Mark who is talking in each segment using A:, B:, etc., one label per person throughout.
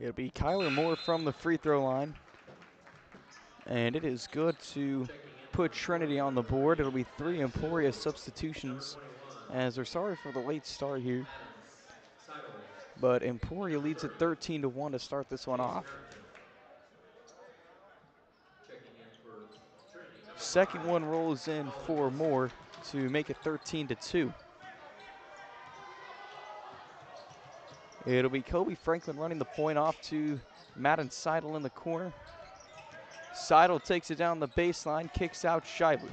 A: It'll be Kyler Moore from the free throw line. And it is good to put Trinity on the board. It'll be 3 Emporia substitutions, as they're sorry for the late start here. But Emporia leads at 13-1 to start this one off. Second one rolls in for Moore to make it 13-2. It'll be Kobe Franklin running the point off to Madden Seidel in the corner. Seidel takes it down the baseline, kicks out Shively.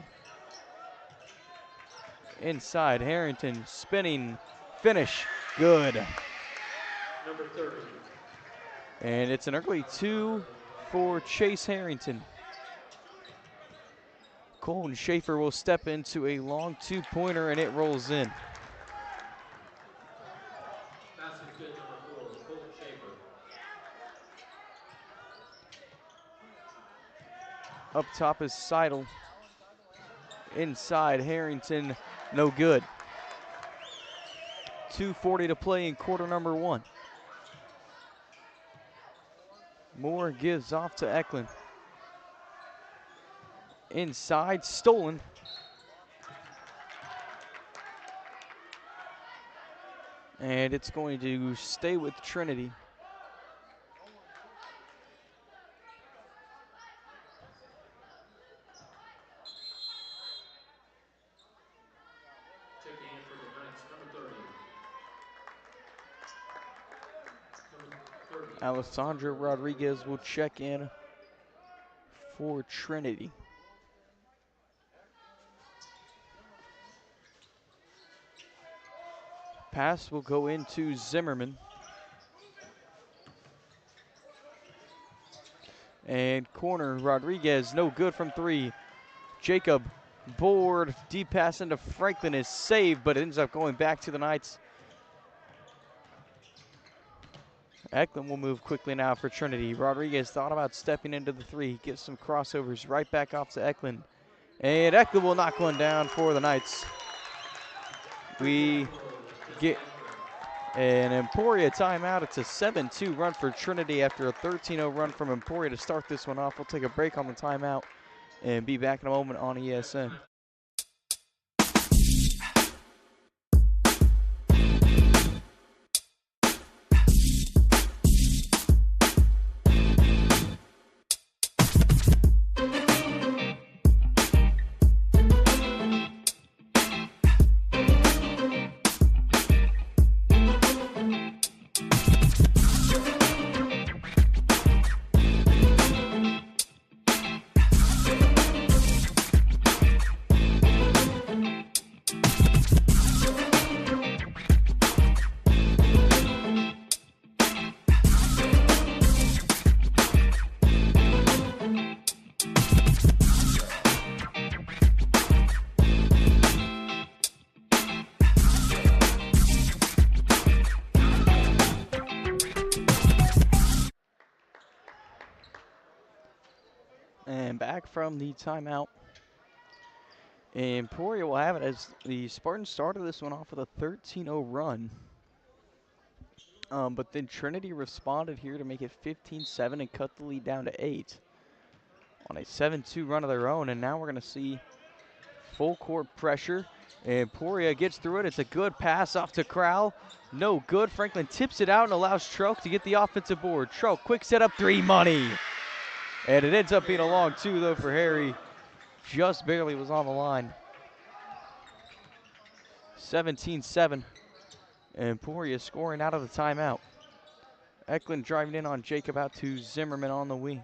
A: Inside, Harrington spinning, finish, good.
B: Number 30.
A: And it's an early 2 for Chase Harrington. Colton Schaefer will step into a long 2-pointer, and it rolls in.
B: Basket good, number 4, Colton Schaefer.
A: Up top is Seidel. Inside, Harrington, no good. 2:40 to play in quarter number 1. Moore gives off to Eklund. Inside, stolen. And it's going to stay with Trinity.
B: Checking in for the Knights, number 30. Number 30.
A: Alessandro Rodriguez will check in for Trinity. Pass will go into Zimmerman. And corner, Rodriguez, no good from 3. Jacob, board, deep pass into Franklin is saved, but it ends up going back to the Knights. Eklund will move quickly now for Trinity. Rodriguez thought about stepping into the 3. Gives some crossovers right back off to Eklund. And Eklund will knock one down for the Knights. We get an Emporia timeout. It's a 7-2 run for Trinity after a 13-0 run from Emporia to start this one off. We'll take a break on the timeout and be back in a moment on ESN. And back from the timeout. Emporia will have it as the Spartans started this one off with a 13-0 run. But then Trinity responded here to make it 15-7 and cut the lead down to 8 on a 7-2 run of their own. And now we're going to see full court pressure. Emporia gets through it. It's a good pass off to Crowell. No good. Franklin tips it out and allows Troke to get the offensive board. Troke, quick setup, 3, money. And it ends up being a long 2, though, for Harry. Just barely was on the line. 17-7. Emporia scoring out of the timeout. Eklund driving in on Jacob out to Zimmerman on the wing.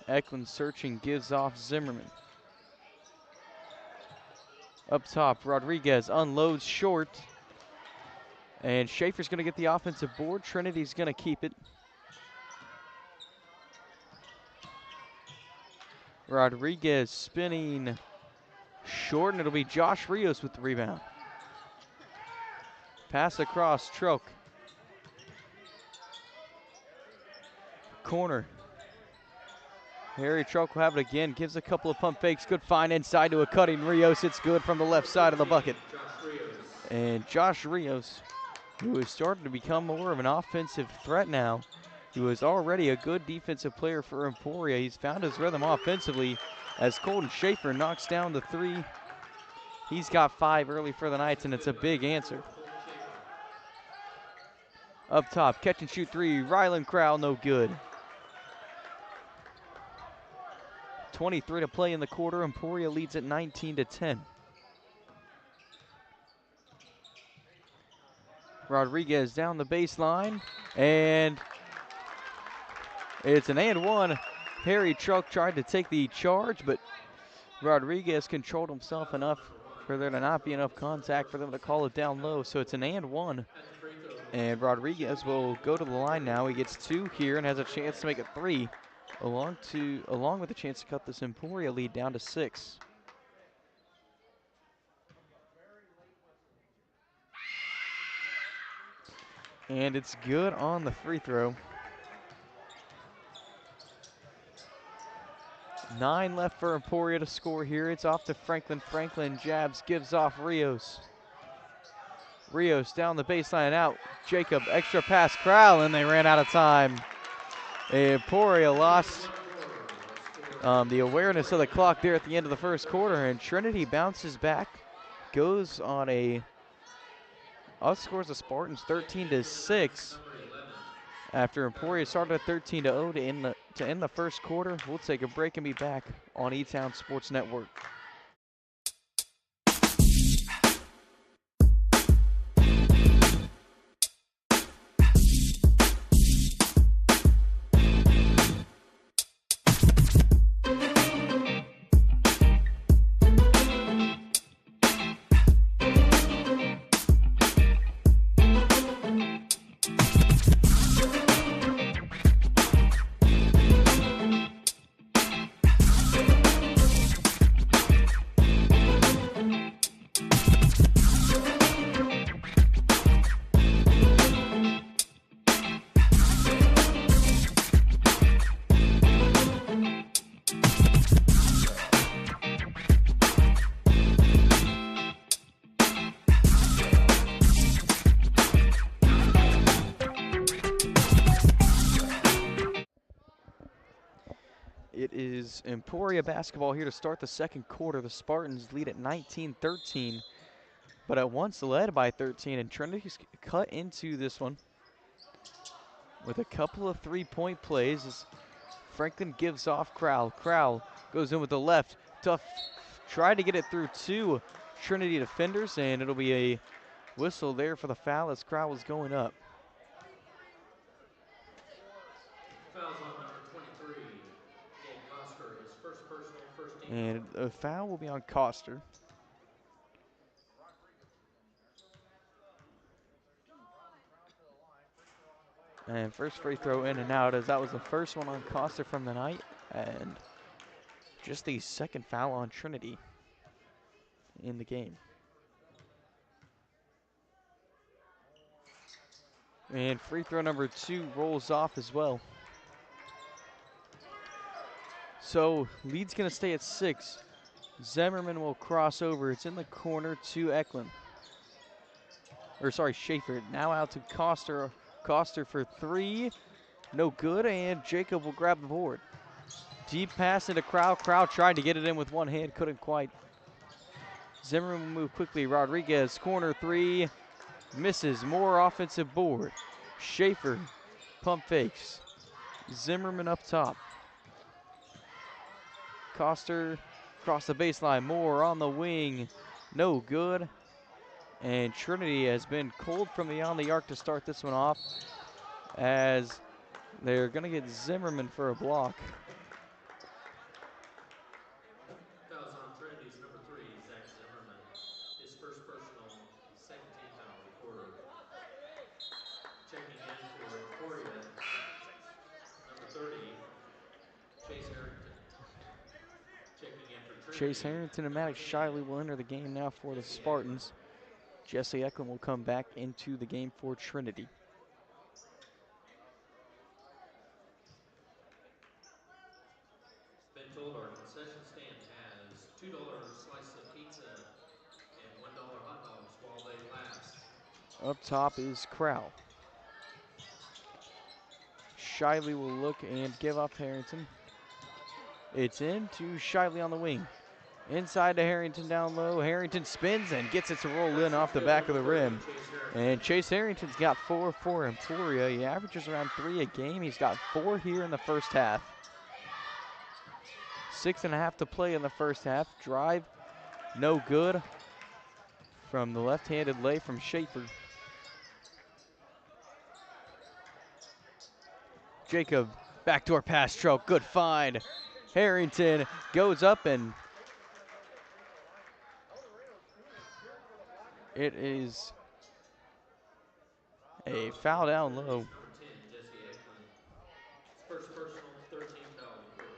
A: Eklund searching, gives off Zimmerman. Up top, Rodriguez unloads short. And Schaefer's going to get the offensive board. Trinity's going to keep it. Rodriguez spinning short, and it'll be Josh Rios with the rebound. Pass across, Troke. Corner. Harry Troke will have it again, gives a couple of pump fakes. Good find inside to a cutting Rios. It's good from the left side of the bucket. And Josh Rios, who is starting to become more of an offensive threat now. He was already a good defensive player for Emporia. He's found his rhythm offensively as Colton Schaefer knocks down the three. He's got 5 early for the Knights, and it's a big answer. Up top, catch and shoot three, Rylan Crowell, no good. 23 to play in the quarter. Emporia leads at 19-10. Rodriguez down the baseline, and it's an and one. Harry Truck tried to take the charge, but Rodriguez controlled himself enough for there to not be enough contact for them to call it down low. So it's an and one. And Rodriguez will go to the line now. He gets 2 here and has a chance to make it 3, along with a chance to cut this Emporia lead down to 6. And it's good on the free throw. 9 left for Emporia to score here. It's off to Franklin. Franklin jabs, gives off Rios. Rios down the baseline out. Jacob, extra pass, Crowell, and they ran out of time. Emporia lost the awareness of the clock there at the end of the first quarter, and Trinity bounces back, goes on outscores the Spartans 13-6. After Emporia started at 13-0 to end the first quarter. We'll take a break and be back on E-Town Sports Network. It is Emporia basketball here to start the second quarter. The Spartans lead at 19-13, but at once led by 13, and Trinity's cut into this one with a couple of three-point plays as Franklin gives off Crowell. Crowell goes in with the left. Tough, tried to get it through 2 Trinity defenders, and it'll be a whistle there for the foul as Crowell was going up.
B: Fouls on number 23, Gabe Kosker, his first personal, first team.
A: And a foul will be on Koster. And first free throw in and out, as that was the first one on Koster from the night, and just the second foul on Trinity in the game. And free throw number 2 rolls off as well. So lead's gonna stay at 6. Zimmerman will cross over. It's in the corner to Eklund. Schaefer. Now out to Koster. Koster for 3. No good, and Jacob will grab the board. Deep pass into Crowell. Crowell tried to get it in with one hand, couldn't quite. Zimmerman will move quickly. Rodriguez, corner 3. Misses. More offensive board. Schaefer, pump fakes. Zimmerman up top. Koster across the baseline. Moore on the wing. No good. And Trinity has been cold from beyond the arc to start this one off, as they're going to get Zimmerman for a block.
B: Fouls on Trinity's number 3, Zach Zimmerman. His first personal, second team foul of the quarter. Checking in for Emporia, number 30, Chase Harrington. Checking in for Trinity.
A: Chase Harrington and Maddox Shiley will enter the game now for the Spartans. Jesse Eklund will come back into the game for Trinity.
B: Been told our concession stand has $2 slice of pizza and $1 hot dogs while they last.
A: Up top is Crowell. Shively will look and give up Harrington. It's in to Shively on the wing. Inside to Harrington down low. Harrington spins and gets it to roll in off the back of the rim. And Chase Harrington's got 4 for Emporia. He averages around 3 a game. He's got 4 here in the first half. 6.5 to play in the first half. Drive, no good from the left-handed lay from Schaefer. Jacob, backdoor pass, stroke, good find. Harrington goes up and it is a foul down low.
B: Number 10, Jesse Eklund. His first personal, 13th foul of the quarter.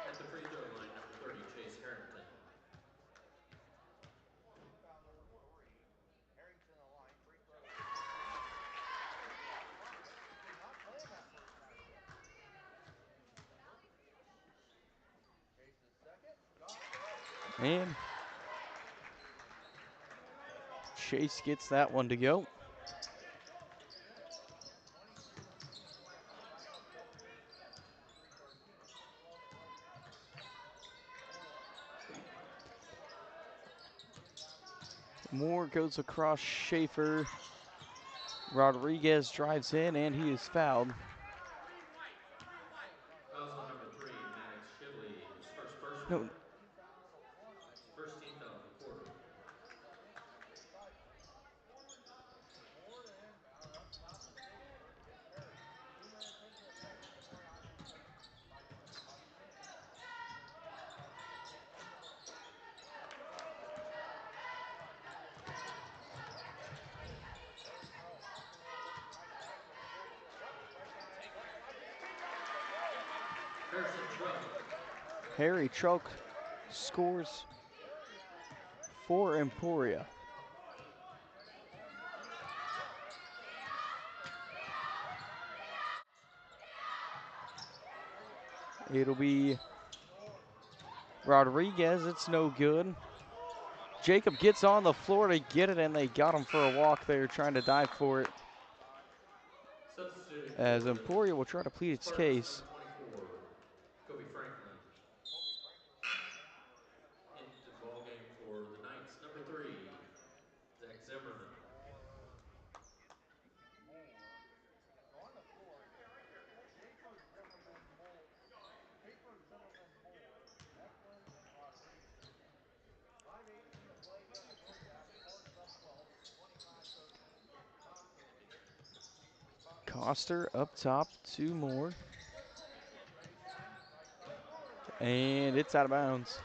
B: At the free throw line, number 30, Chase Harrington.
A: And Chase gets that one to go. Moore goes across Schaefer. Rodriguez drives in and he is fouled.
B: Fouls on number 3, Maddox Shively. His first personal.
A: No,
B: His first team foul of the quarter. Harrison Trunk.
A: Harry Trunk scores for Emporia. It'll be Rodriguez, it's no good. Jacob gets on the floor to get it, and they got him for a walk there, trying to dive for it.
B: Substituting
A: As
B: for
A: Emporia will try to plead its
B: Spartans,
A: case.
B: number 24, Kobe Franklin. Into the ball game for the Knights, number 3, Zach Zimmerman.
A: Coster up top, 2 more. And it's out of bounds.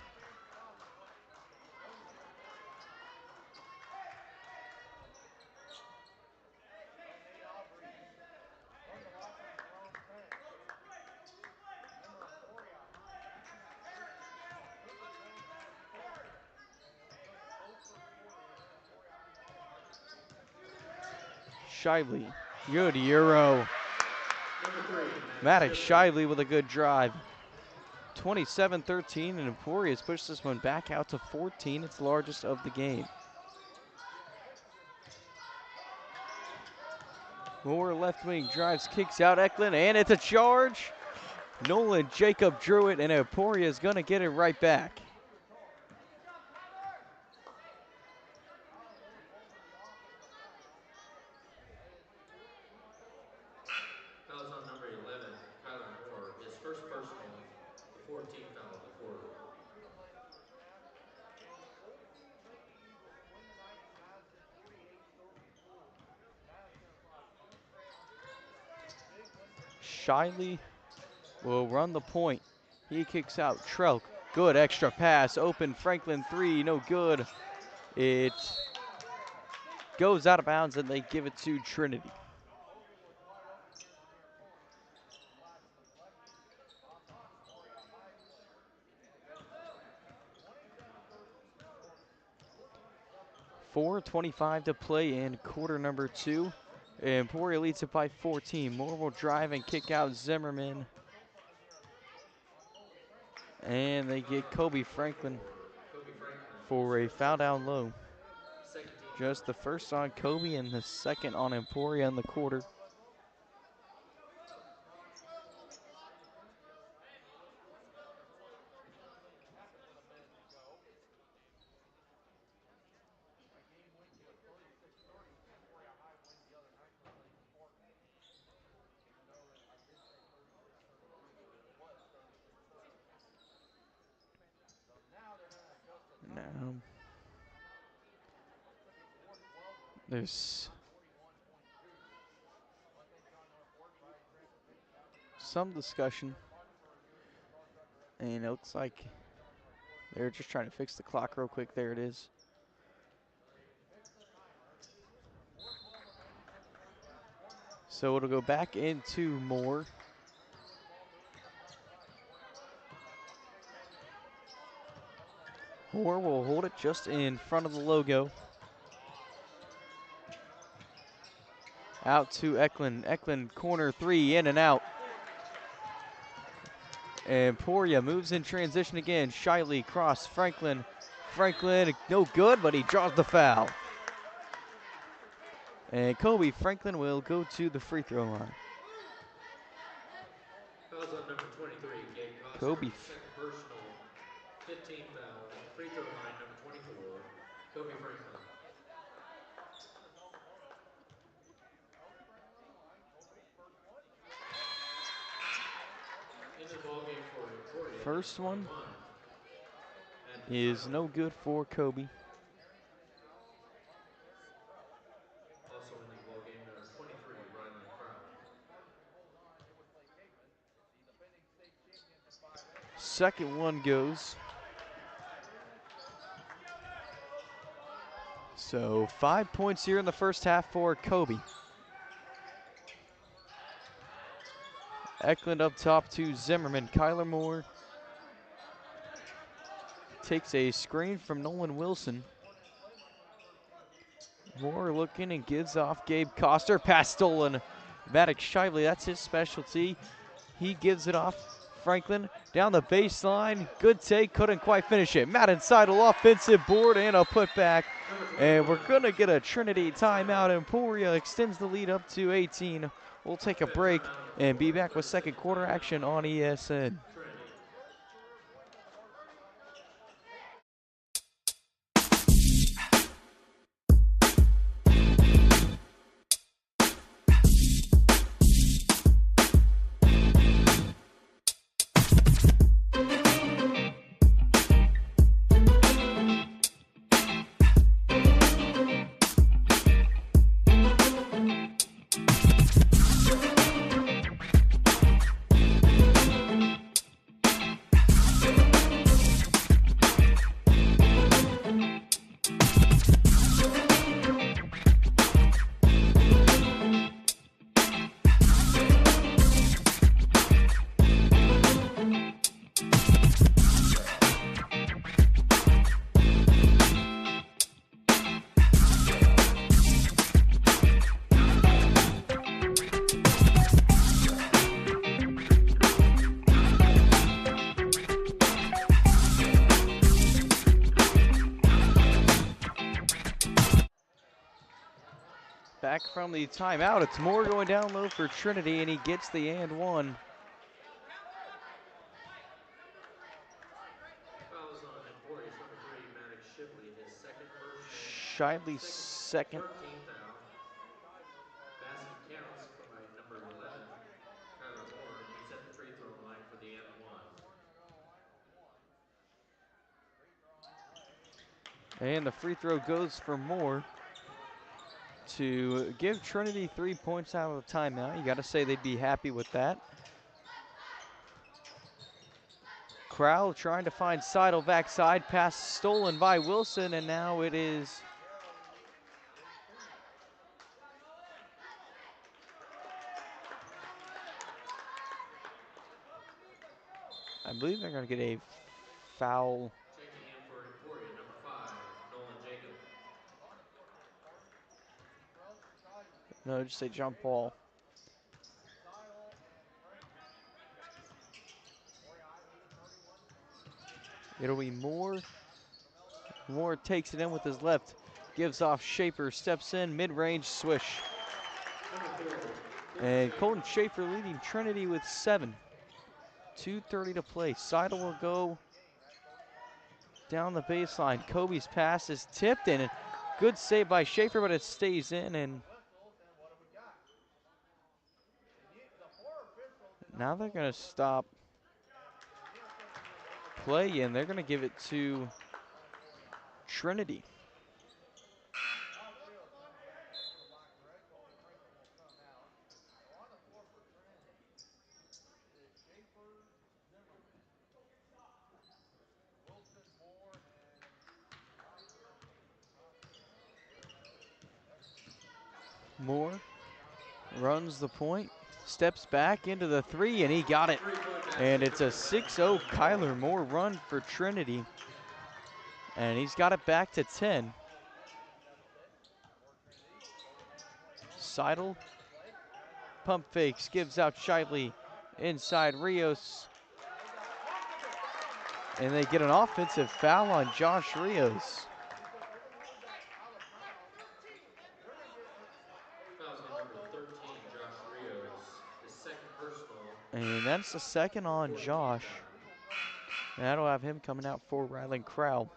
A: Shively, good Euro.
B: Number 3,
A: Maddox Shively with a good drive. 27-13, and Emporia has pushed this one back out to 14, its largest of the game. Moore left wing drives, kicks out Eklund, and it's a charge. Nolan Jacob drew it, and Emporia is going to get it right back.
B: Fouls on number 11, Kyler Moore. His first personal, the 14th foul of the quarter.
A: Shiley will run the point. He kicks out Trelk. Good extra pass. Open Franklin 3. No good. It goes out of bounds and they give it to Trinity. .4:25 to play in quarter number 2. Emporia leads it by 14. Moore will drive and kick out Zimmerman. And they get Kobe Franklin
B: Kobe Franklin.
A: for a foul down low.
B: Second team
A: Just the first on Kobe and the second on Emporia in the quarter. Now, there's some discussion, and it looks like they're just trying to fix the clock real quick. There it is. So it'll go back into Moore. Moore will hold it just in front of the logo. Out to Eklund. Eklund corner three, in and out. And Emporia moves in transition again. Shiley cross Franklin. Franklin, no good, but he draws the foul. And Kobe Franklin will go to the free throw line.
B: Fouls on number 23, Gabe Coster.
A: Kobe.
B: Second personal, 15 foul. Free throw line, number 24, Kobe Franklin. Into the ball game for Emporia.
A: First one
B: is
A: no good for Kobe.
B: Also into the ball game, number 23, Rylan Crowell.
A: Second one goes. So 5 points here in the first half for Kobe. Eklund up top to Zimmerman. Kyler Moore takes a screen from Nolan Wilson. Moore looking and gives off Gabe Coster. Pass stolen. Maddox Shively, that's his specialty. He gives it off. Franklin down the baseline. Good take, couldn't quite finish it. Madden Seidel offensive board and a putback. And we're going to get a Trinity timeout. Emporia extends the lead up to 18. We'll take a break and be back with second quarter action on ESN. Back from the timeout, it's Moore going down low for Trinity, and he gets the and one.
B: Fouls on Emporia's number 3, Maddox Shively, his second personal.
A: Shively's second.
B: 13th foul. Basket counts by number 11, Kyler Moore. He's at the free throw line for the and one.
A: And the free throw goes for Moore to give Trinity 3 points out of the timeout. You got to say they'd be happy with that. Crowell trying to find Seidel backside. Pass stolen by Wilson, and now it is I believe they're going to get a foul.
B: Checking in for Emporia, number 5, Nolan Jacob.
A: No, just say jump ball. It'll be Moore. Moore takes it in with his left. gives off Schaefer, steps in, mid-range swish.
B: Number 4,
A: And Colton Schaefer leading Trinity with 7. 2:30 to play. Seidel will go down the baseline. Kobe's pass is tipped in. Good save by Schaefer, but it stays in. And now they're going to stop play, and they're going to give it to Trinity. Moore runs the point, steps back into the 3, and he got it. And it's a 6-0 Kyler Moore run for Trinity. And he's got it back to 10. Seidel pump fakes, gives out Shively inside Rios. And they get an offensive foul on Josh Rios.
B: Fouls on number 13, Josh Rios. His second personal.
A: And that's the second on Josh. And that'll have him coming out for Ryland Crowell.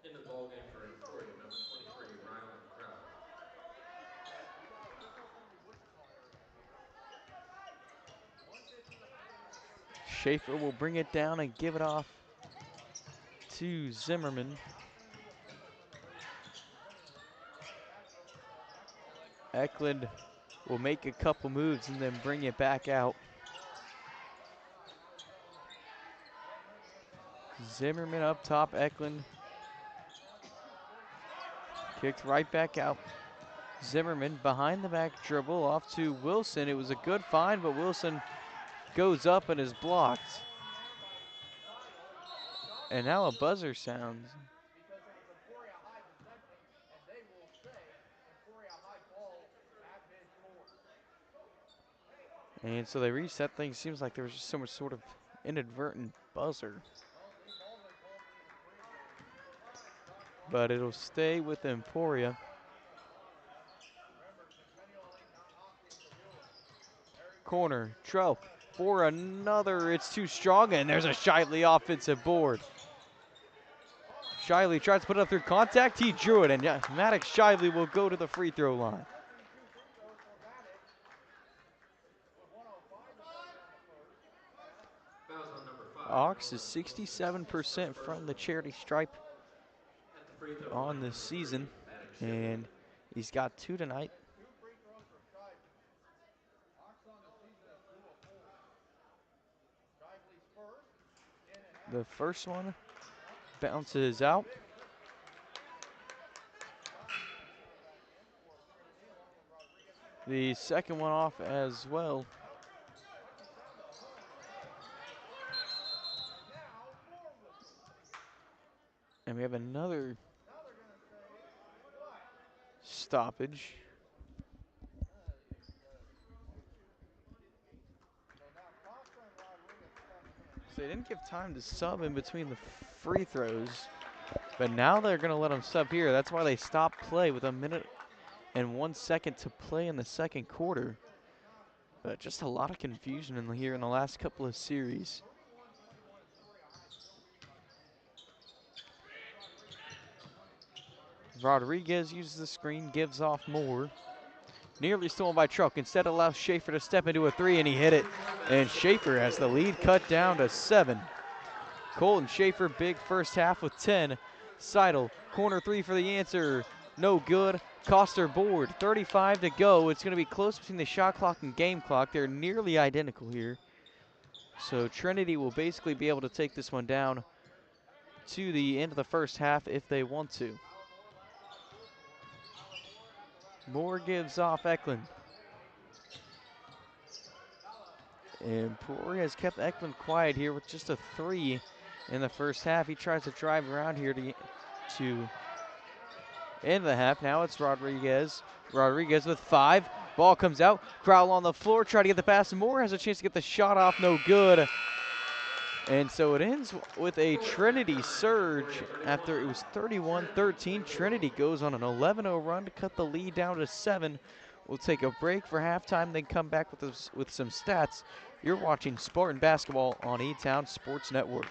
B: Into the ball game for Emporia, number 23, Ryland Crowell.
A: Schaefer will bring it down and give it off to Zimmerman. Eklund will make a couple moves and then bring it back out. Zimmerman up top, Eklund kicked right back out. Zimmerman behind the back dribble off to Wilson. It was a good find, but Wilson goes up and is blocked. And now a buzzer sounds. And so they reset things. Seems like there was just some sort of inadvertent buzzer. But it'll stay with Emporia. Corner, Trout for another. It's too strong, and there's a Shiley offensive board. Shiley tries to put it up through contact. He drew it, and Maddox Shiley will go to the free throw line.
B: Fouls on number 5.
A: Ox is 67% from the charity stripe
B: At the free throw
A: on
B: line,
A: this
B: number 3,
A: season,
B: Maddox Shively.
A: and he's got 2 tonight. The first one bounces out. The second one off as well. And we have another stoppage. So they didn't give time to sub in between the free throws, but now they're going to let them sub here. That's why they stopped play with 1 minute and 1 second to play in the second quarter. But just a lot of confusion here in the last couple of series. Rodriguez uses the screen, gives off Moore. Nearly stolen by Truck. Instead allows Schaefer to step into a 3, and he hit it. And Schaefer has the lead cut down to 7. Colton Schaefer, big first half with 10. Seidel, corner 3 for the answer. No good. Coster board, 35 to go. It's going to be close between the shot clock and game clock. They're nearly identical here. So Trinity will basically be able to take this one down to the end of the first half if they want to. Moore gives off Eklund. Emporia has kept Eklund quiet here with just a 3 in the first half. He tries to drive around here to end the half. Now it's Rodriguez. Rodriguez with 5. Ball comes out. Crowell on the floor, try to get the pass. Moore has a chance to get the shot off, no good. And so it ends with a Trinity surge after it was 31-13. Trinity goes on an 11-0 run to cut the lead down to 7. We'll take a break for halftime, then come back with some stats. You're watching Spartan Basketball on E-Town Sports Network.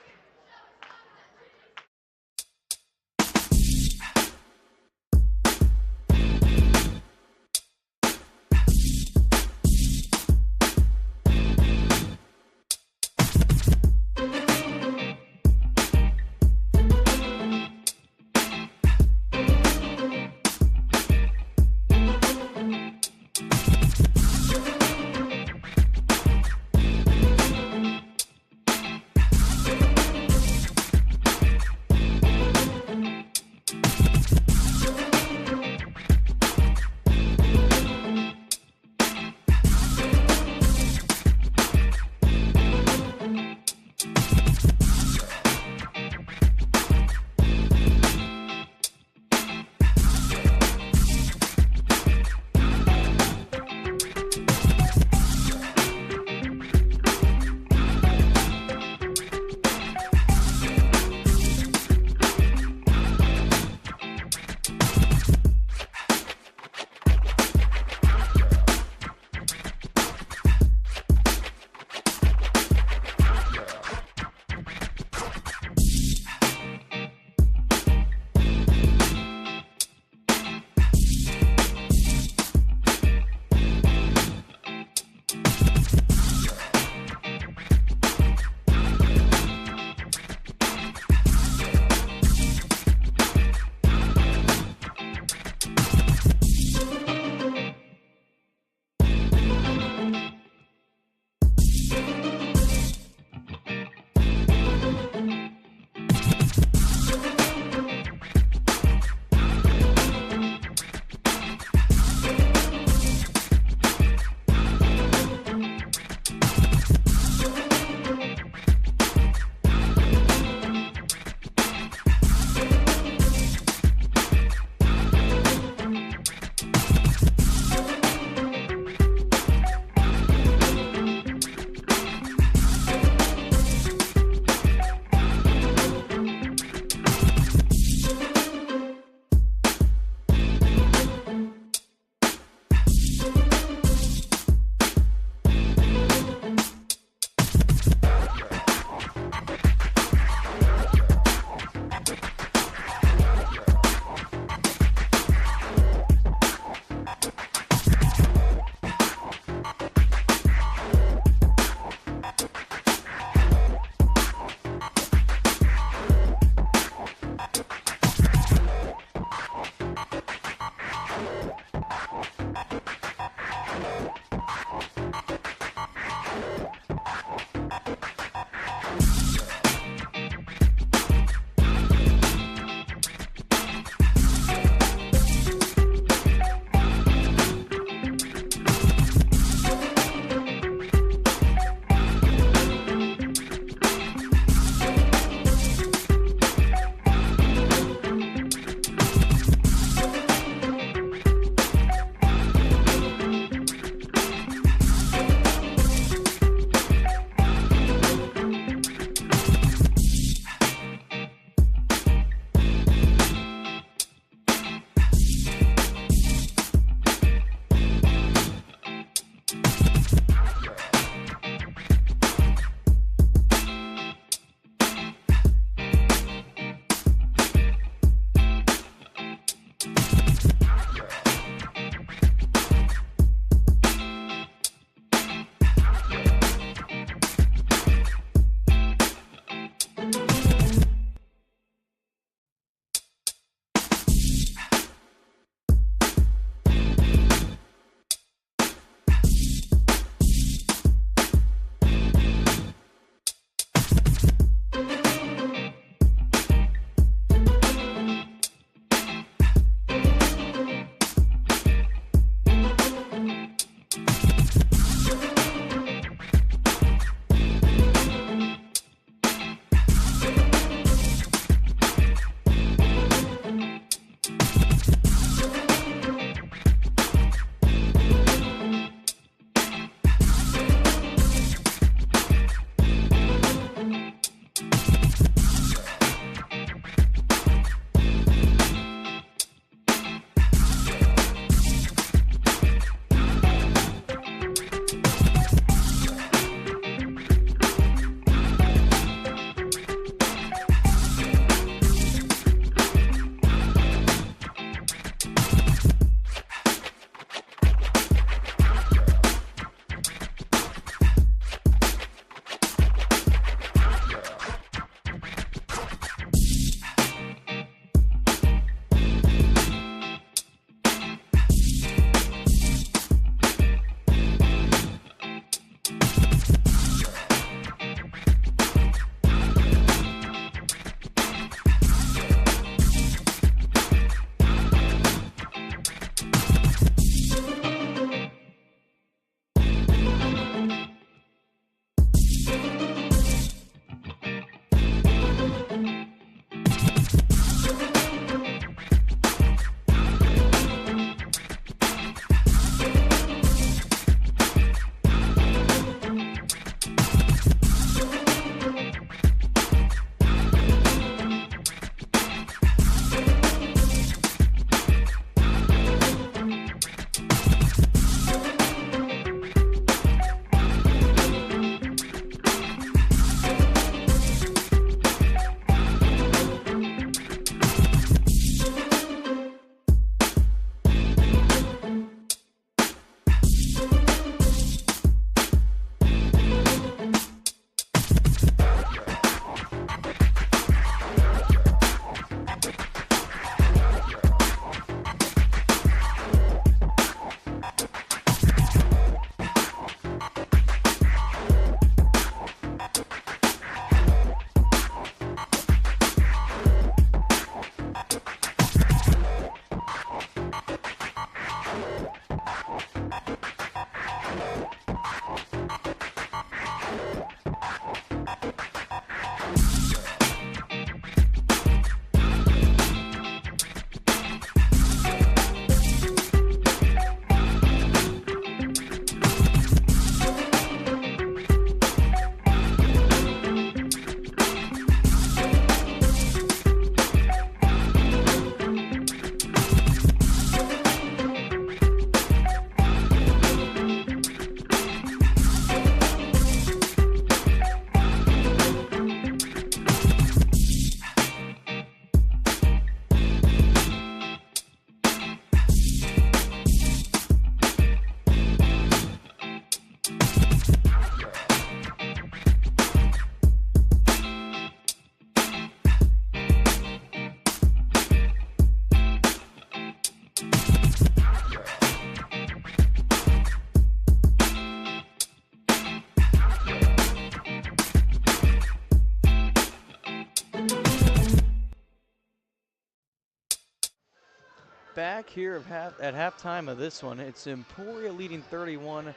A: back here at halftime of this one. It's Emporia leading 31-24,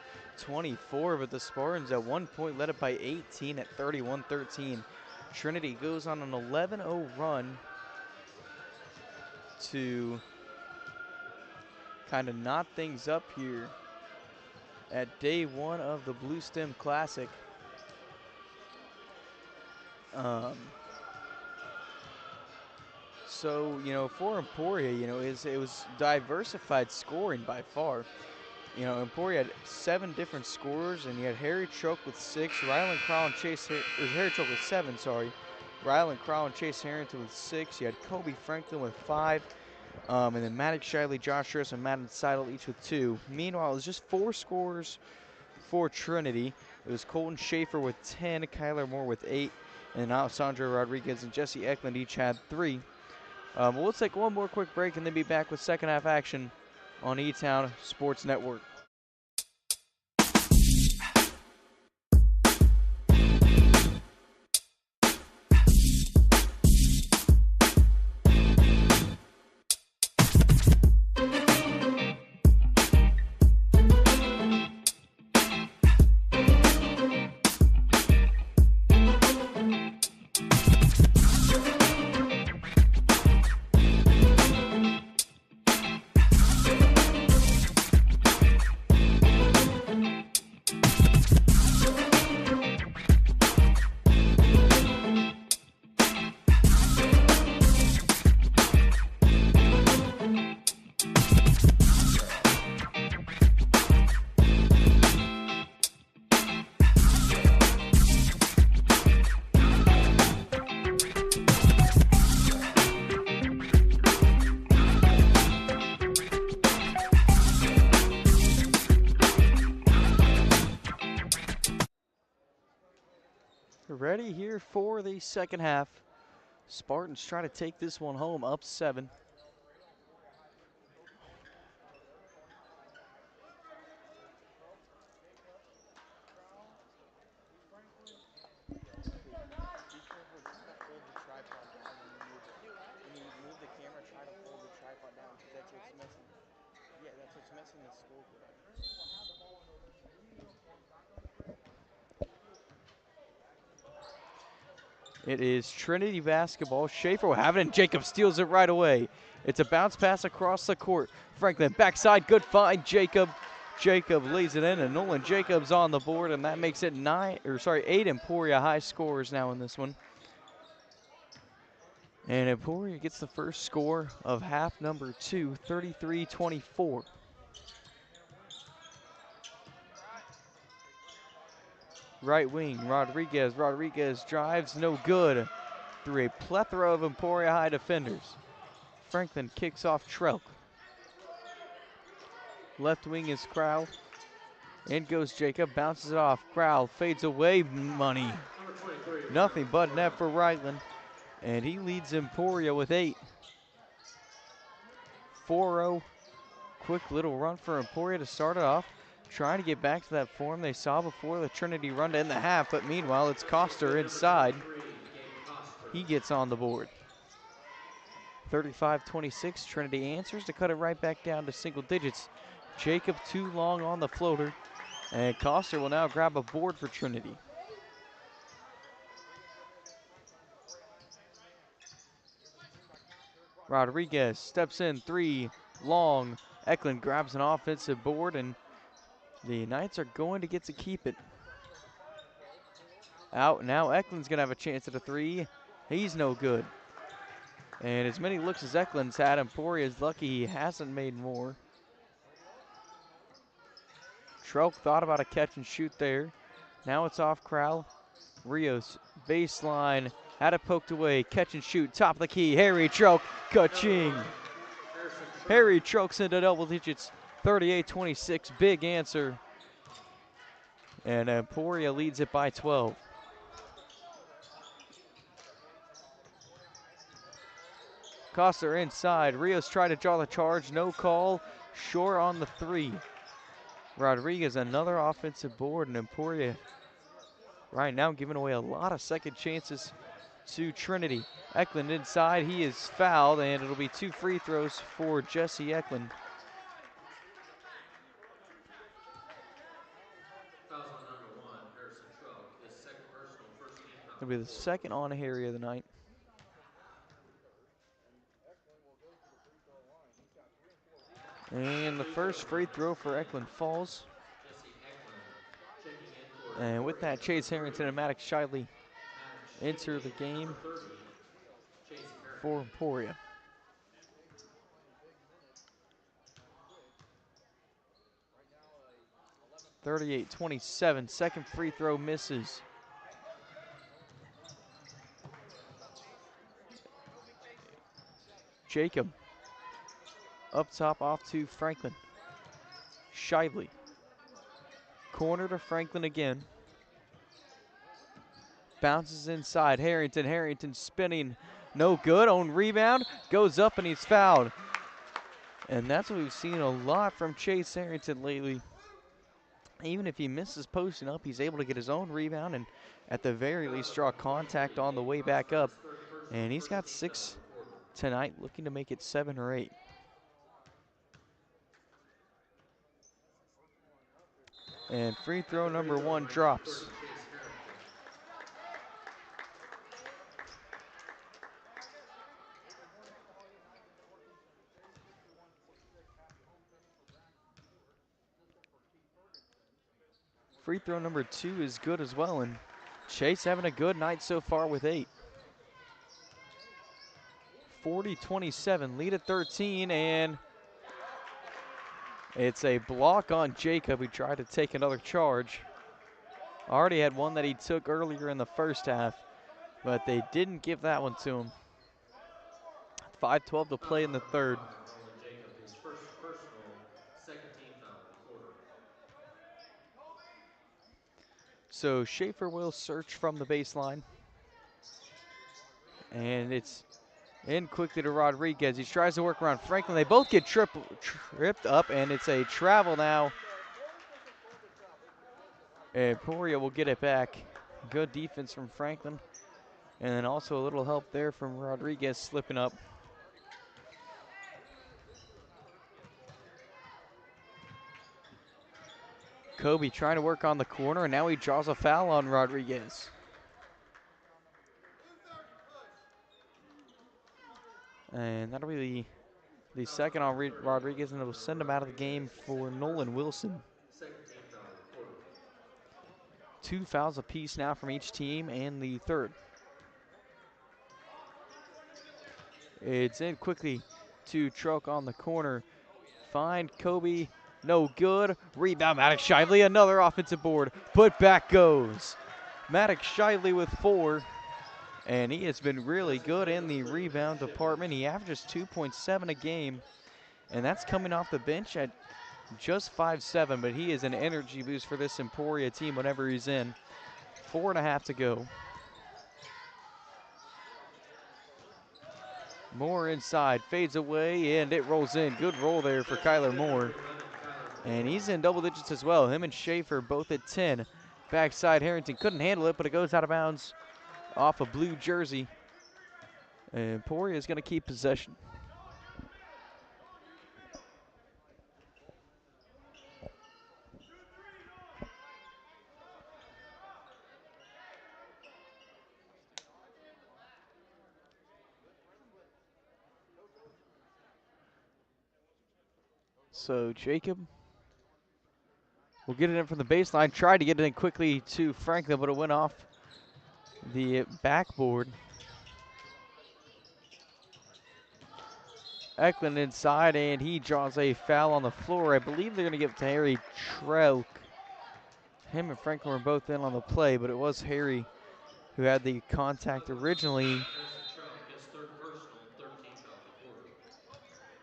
A: but the Spartans at one point led it by 18 at 31-13. Trinity goes on an 11-0 run to kind of knot things up here at day one of the Bluestem Classic. So, for Emporia, it was diversified scoring by far. Emporia had 7 different scorers, and you had Harry Troke with 6, Rylan Crow and Harry Troke with 7, sorry. Rylan Crow and Chase Harrington with 6. You had Kobe Franklin with 5. And then Maddox Shiley, Josh Harris, and Madden Seidel each with 2. Meanwhile, it was just 4 scorers for Trinity. It was Colton Schaefer with 10, Kyler Moore with 8, and Alessandro Rodriguez and Jesse Eklund each had 3. Well, let's take one more quick break and then be back with second half action on E-Town Sports Network. Ready here for the second half. Spartans try to take this one home, up 7. It is Trinity basketball. Schaefer will have it, and Jacob steals it right away. It's a bounce pass across the court. Franklin backside, good find. Jacob lays it in, and Nolan Jacobs on the board, and that makes it 8 Emporia high scorers now in this one. And Emporia gets the first score of half number 2, 33-24. Right wing, Rodriguez. Rodriguez drives, no good. Through a plethora of Emporia High defenders. Franklin kicks off Trelk. Left wing is Crowell. In goes Jacob, bounces it off. Crowell fades away, money. Nothing but net for Reitland. And he leads Emporia with 8. 4-0. Quick little run for Emporia to start it off. Trying to get back to that form they saw before the Trinity run to end the half, but meanwhile it's Coster inside. He gets on the board. 35-26, Trinity answers to cut it right back down to single digits. Jacob too long on the floater, and Coster will now grab a board for Trinity. Rodriguez steps in, 3, long. Eklund grabs an offensive board, and the Knights are going to get to keep it. Out now, Eklund's gonna have a chance at a 3. He's no good. And as many looks as Eklund's had, Emporia's lucky he hasn't made more. Trelk thought about a catch and shoot there. Now it's off Crowell. Rios, baseline, had it poked away, catch and shoot, top of the key. Harry Trelk, ka-ching. Harry Trelk's into double digits, 38-26, big answer. And Emporia leads it by 12. Coster inside. Rios tried to draw the charge. No call. Short on the 3. Rodriguez another offensive board, and Emporia right now giving away a lot of second chances to Trinity. Eklund inside, he is fouled, and it'll be 2 free throws for Jesse Eklund.
B: Fouls on number 1, Harrison Trelk. His second personal, first team foul
A: It'll
B: of
A: be
B: the
A: the
B: quarter.
A: second on Harry of the night. And the first free throw for Eklund falls.
B: Jesse Eklund checking in for
A: And with
B: Emporia,
A: that,
B: number
A: Chase
B: 3.
A: Harrington and Maddox Shiley
B: Maddox checking
A: enter the
B: in, number
A: game
B: 30, Chase
A: for
B: Harrington.
A: Emporia. 38-27, second free throw misses. Jacob up top off to Franklin. Shively. Corner to Franklin again. Bounces inside. Harrington. Harrington spinning. No good. Own rebound. Goes up and he's fouled. And that's what we've seen a lot from Chase Harrington lately. Even if he misses posting up, he's able to get his own rebound and at the very
B: Fouls
A: least
B: on
A: draw
B: number 23,
A: contact on the
B: Nate
A: way back
B: Prosper,
A: up.
B: his third personal,
A: And he's
B: first
A: got
B: team foul
A: 6
B: of the quarter.
A: tonight, looking to make it 7 or 8. And free throw
B: Second free
A: number
B: throw
A: 1
B: on number
A: drops.
B: 30, Chase Harrington.
A: Free throw number 2 is good as well, and Chase having a good night so far with 8. 40-27, lead at 13, and it's a block on Jacob, who tried to take another charge. Already had one that he took earlier in the first half, but they didn't give that one to him. 5:12 to
B: Fouls
A: play in
B: on
A: the
B: number
A: third.
B: 5, Nolan Jacob, his first personal, second team foul of the quarter.
A: So Schaefer will search from the baseline. And it's in quickly to Rodriguez. He tries to work around Franklin. They both get tripped up, and it's a travel now. And Emporia will get it back. Good defense from Franklin. And then also a little help there from Rodriguez slipping up. Kobe trying to work on the corner, and now he draws a foul on Rodriguez. And that'll be the
B: Fouls
A: second
B: on
A: on
B: number 30,
A: Rodriguez, and it'll
B: Emilio
A: send him out of the game
B: Rodriguez,
A: for Nolan Wilson.
B: second team foul of the quarter.
A: 2 fouls apiece now from each team, and the third. It's in quickly to Trelk on the corner. Find Kobe, no good. Rebound, Maddox Shively, another offensive board. Put back goes. Maddox Shively with 4, and he has been really
B: Jesse
A: good in
B: Douglas,
A: the
B: 30
A: rebound
B: minutes
A: department.
B: chippers.
A: He averages 2.7 a game, and that's coming off the bench at just 5'7", but he is an energy boost for this Emporia team whenever he's in. 4.5 to go. Moore inside, fades away, and it rolls in. Good roll there for
B: Jesse
A: Kyler
B: Schaefer
A: Moore.
B: with 11, Kyler
A: And
B: Moore.
A: he's in double digits as well. Him and Schaefer both at 10. Backside, Harrington couldn't handle it, but it goes out of bounds off a blue jersey. And Emporia is going to keep possession. So Jacob will get it in from the baseline. Tried to get it in quickly to Franklin, but it went off the backboard. Eklund inside, and he draws a foul on the floor. I believe they're going to give it to Harry Trelk. Him and Franklin were both in on the play, but it was Harry who had the contact originally.
B: Harrison Trelk, his third personal, third team foul of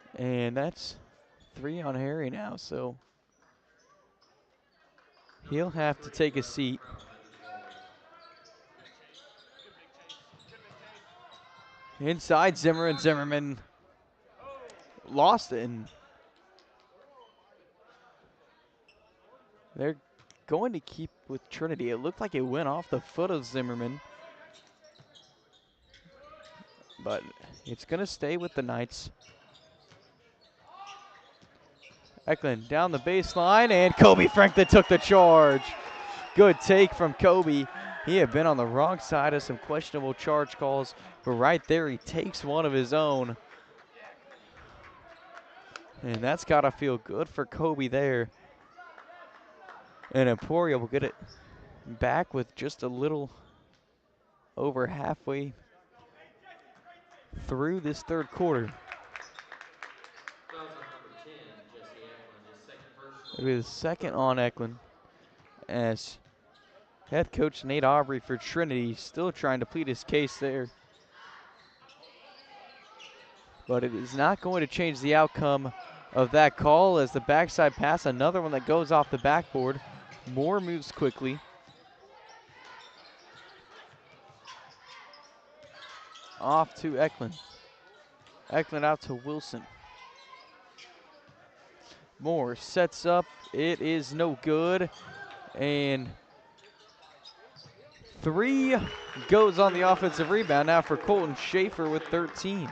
B: the quarter.
A: And that's 3 on Harry now, so
B: Number
A: he'll have to
B: 23,
A: take a
B: Donovan
A: seat.
B: Crouch enters Wahlberg.
A: Inside Zimmerman. Zimmerman lost it, and they're going to keep with Trinity. It looked like it went off the foot of Zimmerman. but it's going to stay with the Knights. Eklund down the baseline, and Kobe Franklin took the charge. Good take from Kobe. He had been on the wrong side of some questionable charge calls, but right there he takes one of his own. And that's got to feel good for Kobe there. And Emporia will get it back with just a little over halfway through this third quarter.
B: Fouls on number 10, Jesse Eklund, his second personal.
A: It is second on Eklund as head coach Nate Aubrey for Trinity still trying to plead his case there. But it is not going to change the outcome of that call as the backside pass, another one that goes off the backboard. Moore moves quickly. Off to Eklund. Eklund out to Wilson. Moore sets up. It is no good. And 3 goes on the offensive rebound now for Colton Schaefer with 13.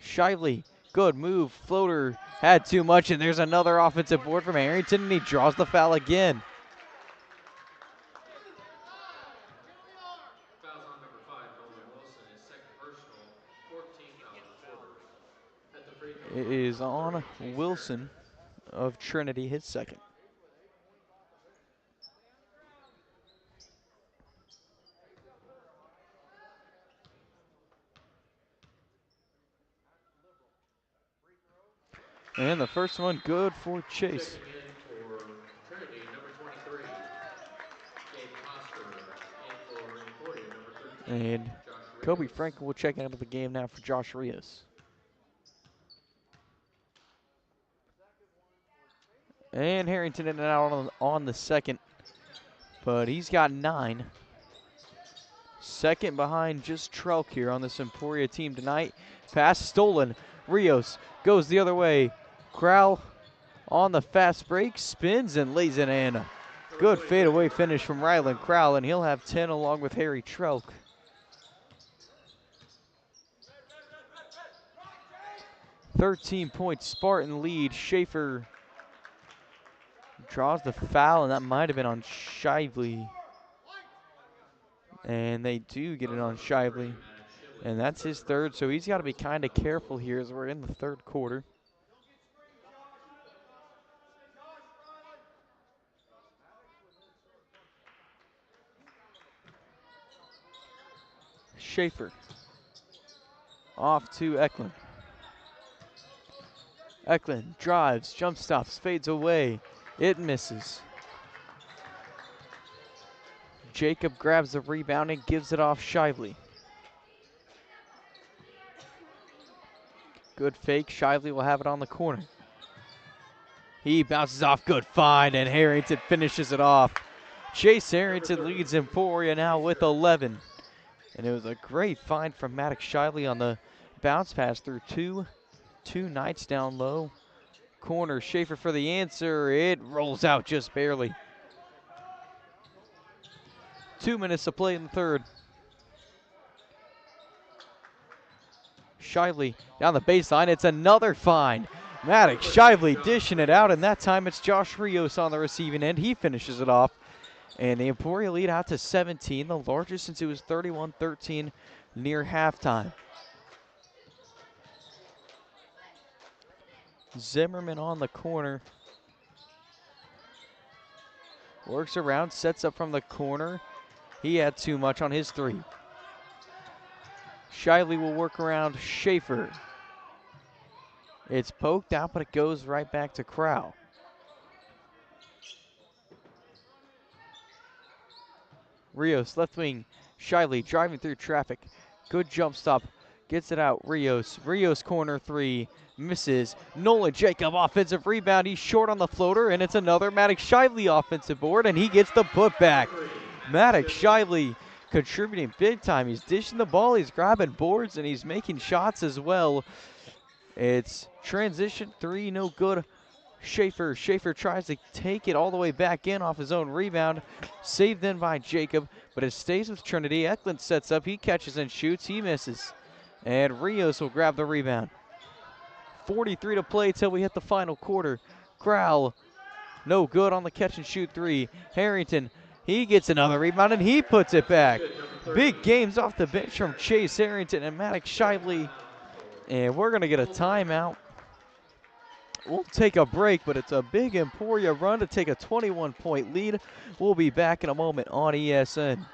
A: Shively, good move, floater, had too much, and there's another offensive board from Harrington, and he draws the foul again.
B: Fouls on number 5, Nolan Wilson, his second personal, 14th foul of the quarter. At the free throw
A: It
B: line,
A: is on
B: number 30, Chase
A: Wilson of Trinity, his second. And the first one good for Chase.
B: Checking in for Trinity, number 23, Gabe Coster. In for Emporia, number 13,
A: And
B: Josh
A: Kobe
B: Rios.
A: Franklin will check out of the game now for Josh Rios. And Harrington in and out on the second, but he's got 9. Second behind just Trelk here on this Emporia team tonight. Pass stolen. Rios goes the other way. Crowell on the fast break, spins and lays it in. Good fadeaway finish from Ryland Crowell, and he'll have 10 along with Harry Trelk. .13 Spartan lead. Schaefer draws the foul, and that might have been on Shively. And they do get it on Shively. And that's his third, so he's got to be kind of careful here as we're in the third quarter. Schaefer off to Eklund. Eklund drives, jump stops, fades away. It misses. Jacob grabs the rebound and gives it off Shively. Good fake. Shively will have it on the corner. He bounces off. Good find, and Harrington finishes it off. Chase Harrington leads Emporia now with 11. And it was a great find from Maddox Shively on the bounce pass through two Knights down low. Corner, Schaefer for the answer. It rolls out just barely. 2 minutes to play in the third. Shively down the baseline. It's another find. Maddox Shively dishing it out, and that time it's Josh Rios on the receiving end. He finishes it off. And the Emporia lead out to 17, the largest since it was 31-13 near halftime. Zimmerman on the corner. Works around, sets up from the corner. He had too much on his 3. Shively will work around Schaefer. It's poked out, but it goes right back to Crowell. Rios, left wing. Shively driving through traffic. Good jump stop. Gets it out. Rios. Rios corner 3. Misses. Nolan Jacob offensive rebound. He's short on the floater, and it's another Maddox Shively offensive board, and he gets the putback. Maddox Shively contributing big time. He's dishing the ball. He's grabbing boards, and he's making shots as well. It's transition 3, no good. Schaefer tries to take it all the way back in off his own rebound. Saved in by Jacob, but it stays with Trinity. Eklund sets up, he catches and shoots, he misses. And Rios will grab the rebound. 43 to play till we hit the final quarter. Crowell, no good on the catch and shoot three. Harrington, he gets another rebound and he puts it back. Big games off the bench from Chase Harrington and Maddox Shively. And we're going to get a timeout. We'll take a break, but it's a big Emporia run to take a 21-point lead. We'll be back in a moment on ESN.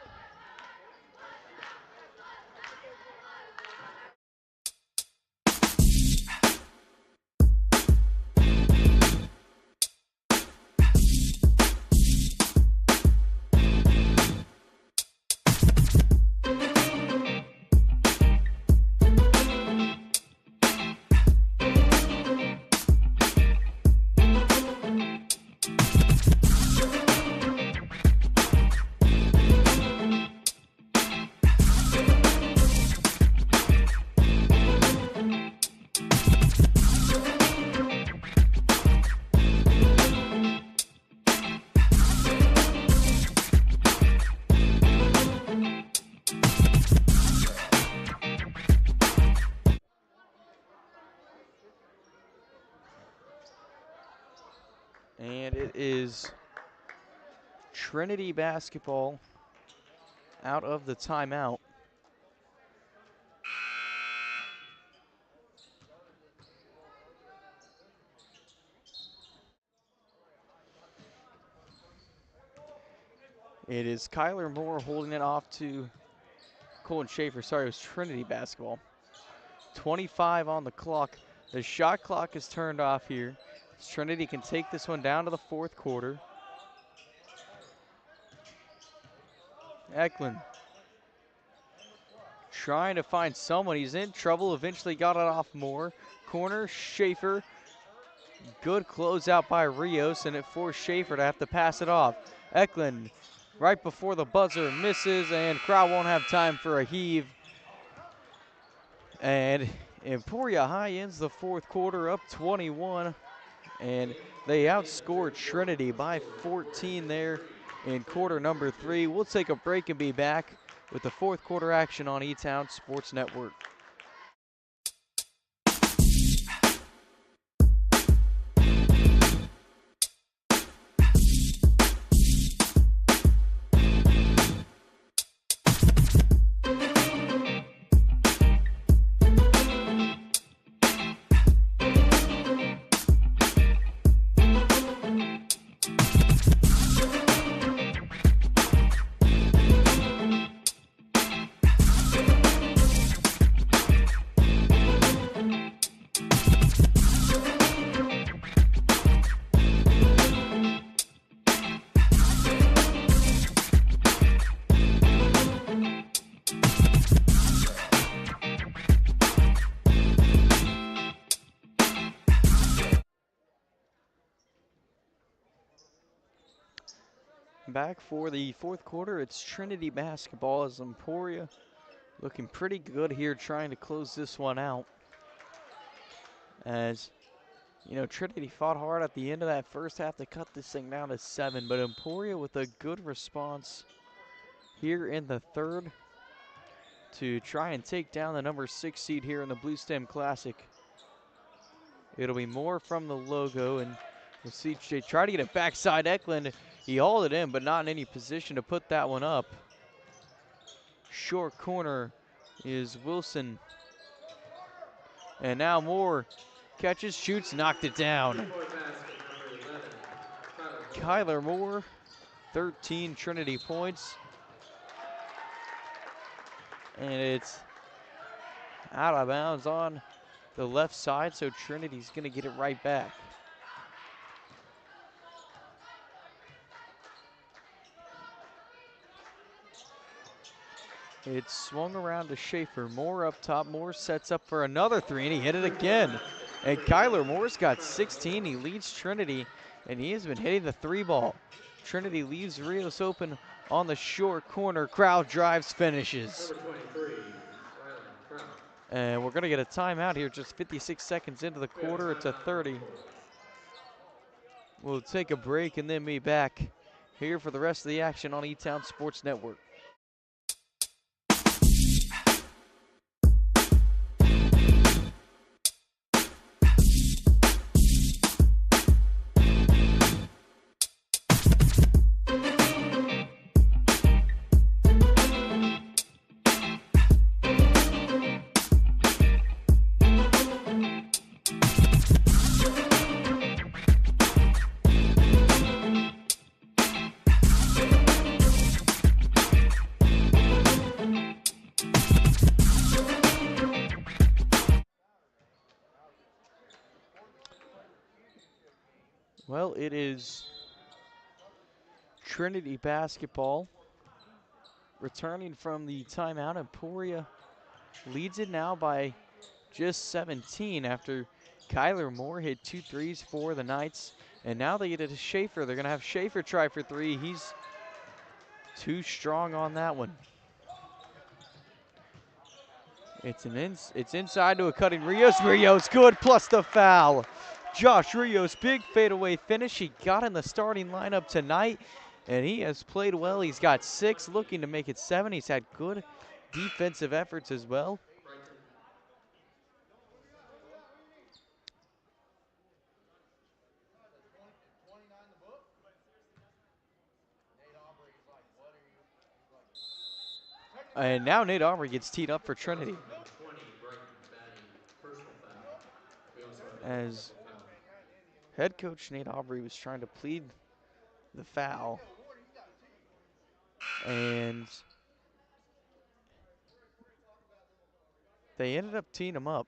A: And it is Trinity basketball out of the timeout. It is Kyler Moore holding it off to Colin Schaefer. Sorry, it was Trinity basketball. 25 on the clock. The shot clock is turned off here. Trinity can take this one down to the fourth quarter. Eklund trying to find someone. He's in trouble. Eventually got it off Moore. Corner, Schaefer. Good closeout by Rios, and it forced Schaefer to have to pass it off. Eklund right before the buzzer misses, and crowd won't have time for a heave. And Emporia High ends the fourth quarter up 21, and they outscored Trinity by 14 there in quarter number 3. We'll take a break and be back with the fourth quarter action on E-Town Sports Network. Back for the fourth quarter, it's Trinity basketball as Emporia looking pretty good here, trying to close this one out. As, you know, Trinity fought hard at the end of that first half to cut this thing down to 7, but Emporia with a good response here in the third to try and take down the number 6 seed here in the Bluestem Classic. It'll be Moore from the logo, and we'll see they try to get it backside. Eklund, he hauled it in, but not in any position to put that one up. Short corner is Wilson. And now Moore catches, shoots, knocked it down. Kyler Moore, 13 Trinity points. And it's out of bounds on the left side, so Trinity's gonna get it right back. It's swung around to Schaefer. Moore up top. Moore sets up for another three, and he hit it again. And Kyler Moore's got 16. He leads Trinity, and he has been hitting the three ball. Trinity leaves Rios open on the short corner. Crowd drives, finishes. And we're going to get a timeout here, just 56 seconds into the quarter. It's a 30. We'll take a break and then be back here for the rest of the action on E-Town Sports Network. Well, it is Trinity basketball returning from the timeout. Emporia leads it now by just 17 after Kyler Moore hit 2 threes for the Knights. And now they get it to Schaefer. They're going to have Schaefer try for 3. He's too strong on that one. It's inside to a cutting Rios. Rios good plus the foul. Josh Rios, big fadeaway finish. He got in the starting lineup tonight, and he has played well. He's got 6, looking to make it 7. He's had good defensive efforts as well.
B: Brighton.
A: And now Nate Aubrey gets teed up for
B: Fouls
A: Trinity
B: on number 20, Brighton Batty, personal foul. We also have a
A: as
B: technical foul.
A: head coach Nate Aubrey was trying to plead the foul. And they ended up teeing him up.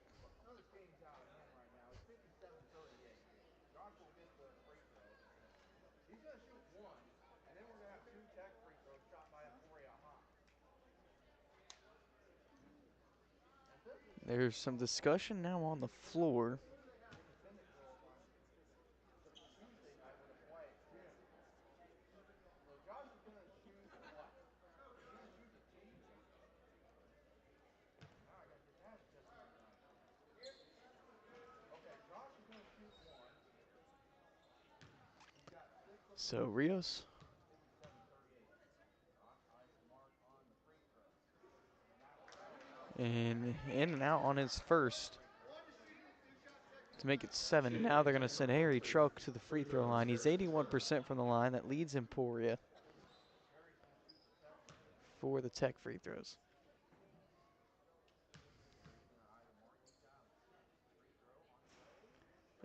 A: There's some discussion now on the floor. So Rios and in and out on his first to make it 7. Now they're going to send Harry Truck to the free throw line. He's 81% from the line. That leads Emporia for the Tech free throws.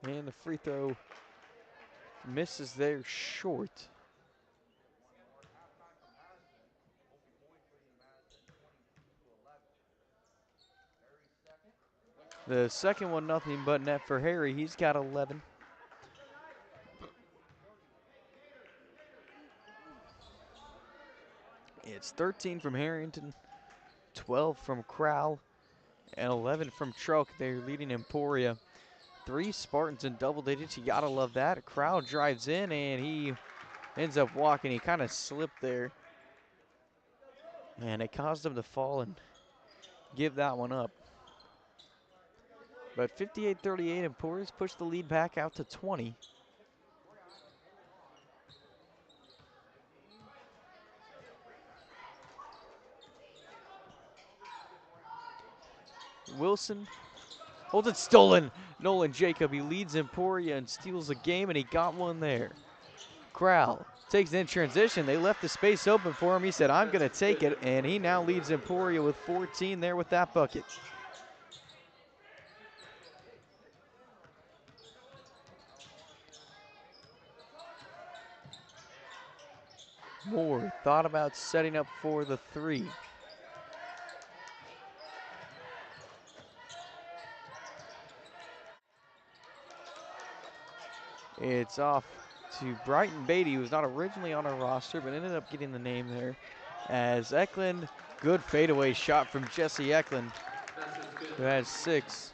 A: And the free throw misses there short. The second one, nothing but net for Harry. He's got 11. It's 13 from Harrington, 12 from Crowell, and 11 from Truck. They're leading Emporia. 3 Spartans in double digits. You gotta love that. Crowell drives in and he ends up walking. He kind of slipped there. And it caused him to fall and give that one up. But 58-38, Emporia's pushed the lead back out to 20. Wilson holds it stolen. Nolan Jacob, he leads Emporia and steals a game, and he got one there. Crowell takes it in transition. They left the space open for him. He said, I'm going to take it, and he now leads Emporia with 14 there with that bucket. Moore thought about setting up for the 3. It's off to Brighton Beatty, who's not originally on our roster, but ended up getting the name there. As Eklund, good fadeaway shot from Jesse Eklund,
B: Basket is good.
A: who has 6.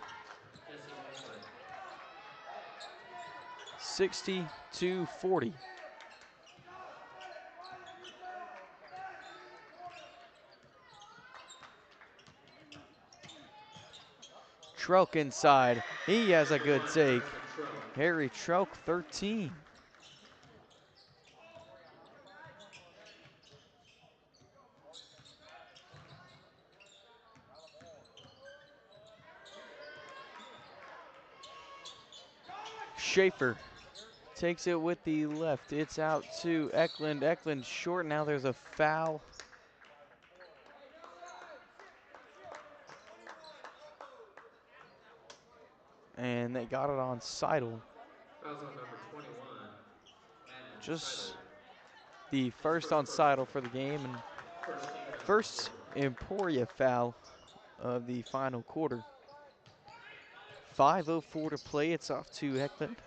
B: Jesse Eklund.
A: 60-40. Trelk inside. He has a good take. Harry Trelk, 13. Schaefer takes it with the left. It's out to Eklund. Eklund short. Now there's a foul. And they got it on Seidel.
B: Fouls on number 21, Madden
A: Just
B: Seidel.
A: the first on Seidel for the game, and
B: First team foul.
A: first Emporia foul of the final quarter. 5:04 to play. It's off to Eklund.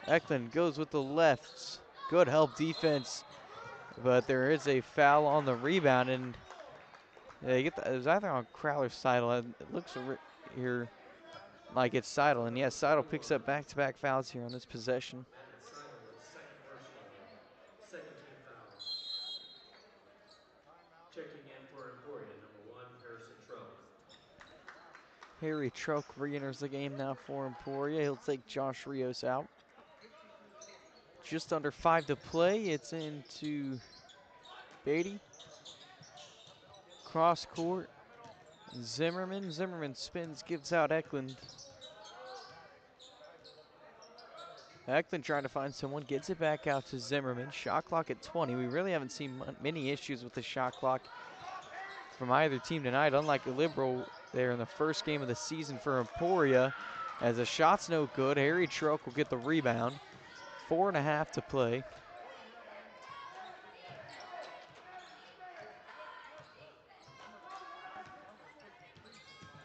A: Eklund goes with the lefts. Good help defense, but there is a foul on the rebound, and they get it was either on Crowler's Seidel. It looks here like it's Seidel, and yes, Seidel picks up back-to-back fouls here on this possession.
B: Matt Seidel with second personal, second team foul. Checking in for Emporia, number 1, Harrison Troke.
A: Harry Troke re-enters the game now for Emporia. He'll take Josh Rios out. Just under 5 to play. It's into Beatty. Cross court. Zimmerman. Zimmerman spins, gives out Eklund. Eklund trying to find someone, gets it back out to Zimmerman. Shot clock at 20. We really haven't seen many issues with the shot clock from either team tonight, unlike the Liberal there in the first game of the season for Emporia. As the shot's no good, Harry Troke will get the rebound. 4.5 to play.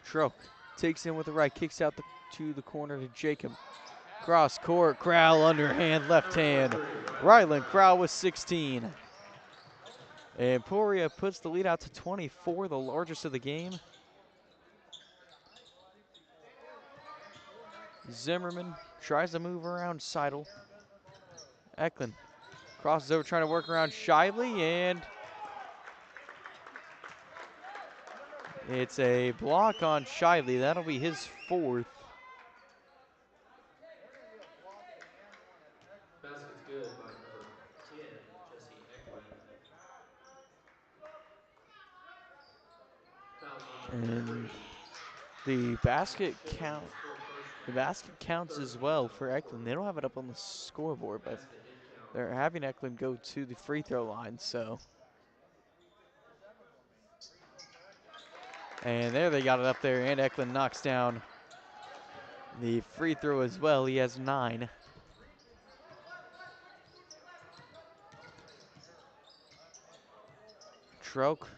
A: Troke takes in with the right, kicks out to the corner to Jacob. Cross court, Crowell underhand, left hand. Ryland Crowell with 16. Emporia puts the lead out to 24, the largest of the game. Zimmerman tries to move around Seidel. Eklund crosses over, trying to work around Shively, and it's a block on Shively. That'll be his 4th.
B: Basket's good by number 10, Jesse Eklund. Fouls on number
A: And
B: 3.
A: the basket count.
B: Personal,
A: The basket counts as well for Eklund. They don't have it up on the scoreboard, but they're having Eklund go to the free throw line, so. And there they got it up there, and Eklund knocks down the free throw as well. He has 9. Troke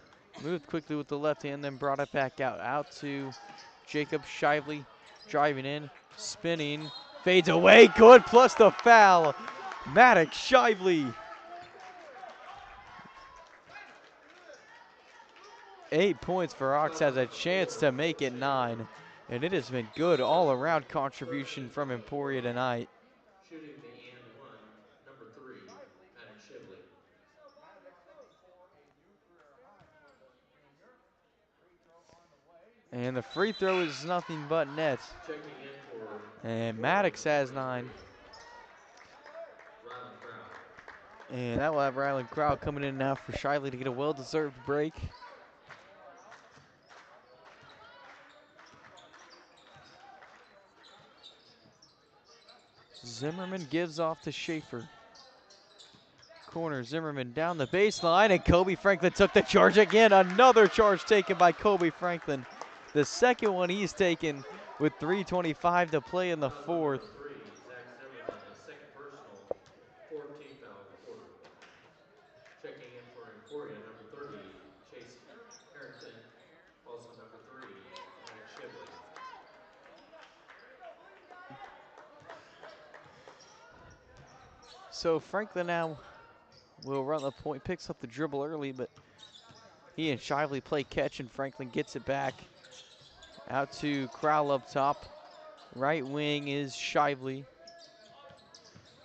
A: moved quickly with the left hand, then brought it back out. Out to Jacob Shively, driving in, spinning, fades away, good, plus the foul. Maddox Shively. 8 points for Ox, has a chance to make it 9. And it has been good all-around contribution from Emporia tonight.
B: Shooting the and 1, number 3, Maddox Shively.
A: And the free throw is nothing but net.
B: Checking in for
A: And Maddox has 9.
B: Ryland Crowell.
A: And that will have Ryland Crowell coming in now for Shively to get a well-deserved break. Zimmerman gives off to Schaefer. Corner, Zimmerman down the baseline, and Kobe Franklin took the charge again. Another charge taken by Kobe Franklin. The second one he's taken with 3:25 to play in the 4th.
B: Number 3, Zach Zimmerman, his second personal, 4th team foul of the quarter. Checking in for Emporia, number 30, Chase Harrington, also number 3, Maddox Shively.
A: So Franklin now will run the point, picks up the dribble early, but he and Shively play catch, and Franklin gets it back. Out to Crowell up top. Right wing is Shively.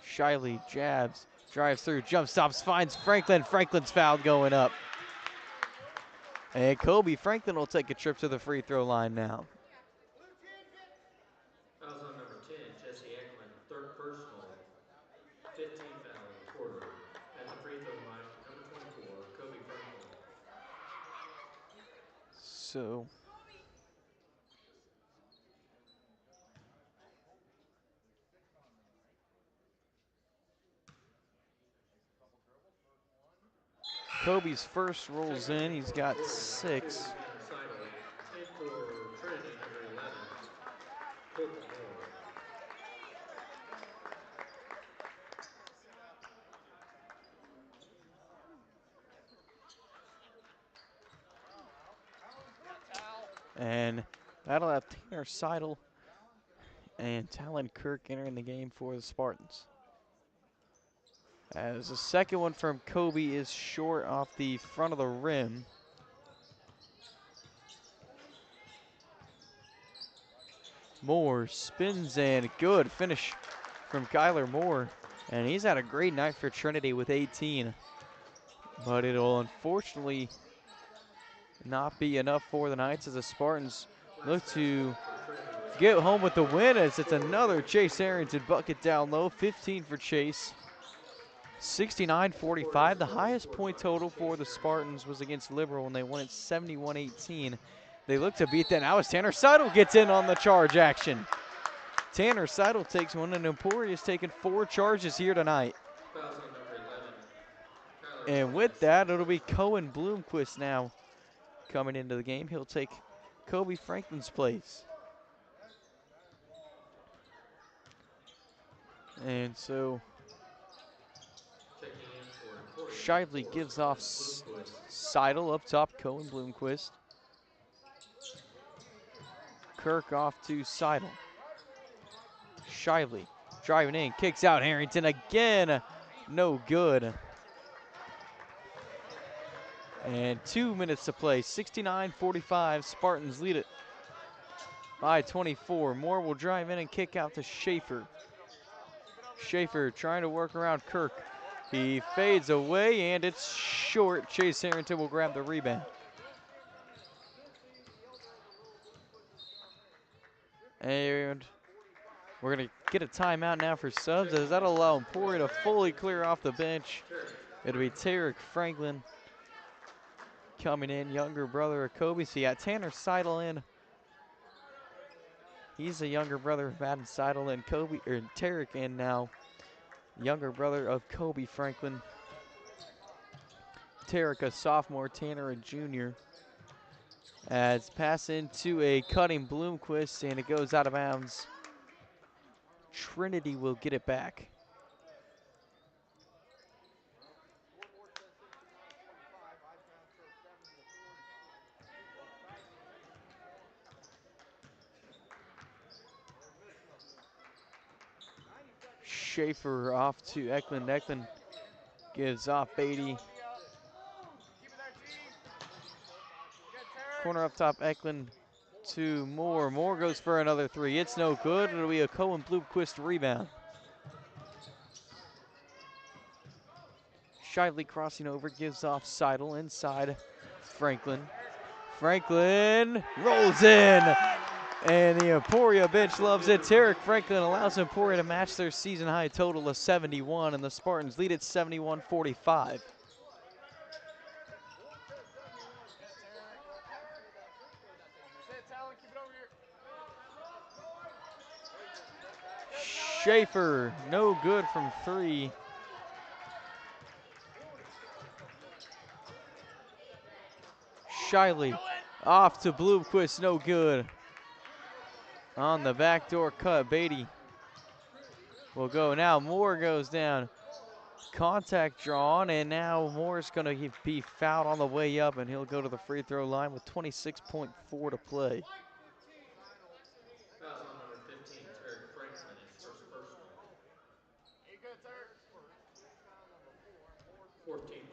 A: Shively jabs, drives through, jump stops, finds Franklin. Franklin's foul going up. And Kobe Franklin will take a trip to the free throw line now.
B: Fouls on number 10, Jesse Eklund, 3rd personal, 15th foul of the quarter. At the free throw line, number 24, Kobe Franklin.
A: So Kobe's first rolls in. He's got 6.
B: In for Trinity, number 11, Colton Moore.
A: And that'll have Tanner Seidel And Talon Kirk entering the game for the Spartans. As the second one from Kobe is short off the front of the rim. Moore spins and good finish from Kyler Moore. And he's had a great night for Trinity with 18. But it'll unfortunately not be enough for the Knights as the Spartans look to get home with the win, as it's another Chase Arrington bucket down low. 15 for Chase. 69-45. The highest point total for the Spartans was against Liberal when they won it 71-18. They look to beat that now as Tanner Seidel gets in on the charge action. Tanner Seidel takes one, and Emporia's taken 4 charges here tonight.
B: Fouls on number 11.
A: And with that, it'll be Cohen Bloomquist now coming into the game. He'll take Kobe Franklin's place. And so
B: Checking in for Emporia.
A: Shively gives off Seidel up top, Cohen Bloomquist. Kirk off to Seidel. Shively driving in, kicks out Harrington again. No good. And 2 minutes to play. 69-45. Spartans lead it by 24. Moore will drive in and kick out to Schaefer. Schaefer trying to work around Kirk. He fades away and it's short. Chase Harrington will grab the rebound. And we're going to get a timeout now for subs, as that'll allow Emporia to fully clear off the bench. It'll be Tarek Franklin coming in, younger brother of Kobe. So you got Tanner Seidel in. He's the younger brother of Madden Seidel, and Kobe, or Tarek in now, younger brother of Kobe Franklin. Tarek a sophomore, Tanner a junior. As pass into a cutting Bloomquist, and it goes out of bounds. Trinity will get it back. Schaefer off to Eklund. Eklund gives off Beatty. Corner up top, Eklund to Moore. Moore goes for another 3. It's no good. It'll be a Cohen Bloomquist rebound. Shively crossing over, gives off Seidel inside Franklin. Franklin rolls in, and the Emporia bench loves it. Tarek Franklin allows Emporia to match their season high total of 71, and the Spartans lead it 71-45. Schaefer, no good from 3. Shiley off to Bloomquist, no good. On the backdoor cut, Beatty will go now. Moore goes down. Contact drawn, and now Moore's going to be fouled on the way up, and he'll go to the free throw line with 26.4 to play.
B: Fouls on number 15, Tarek Franklin, his first personal. 14th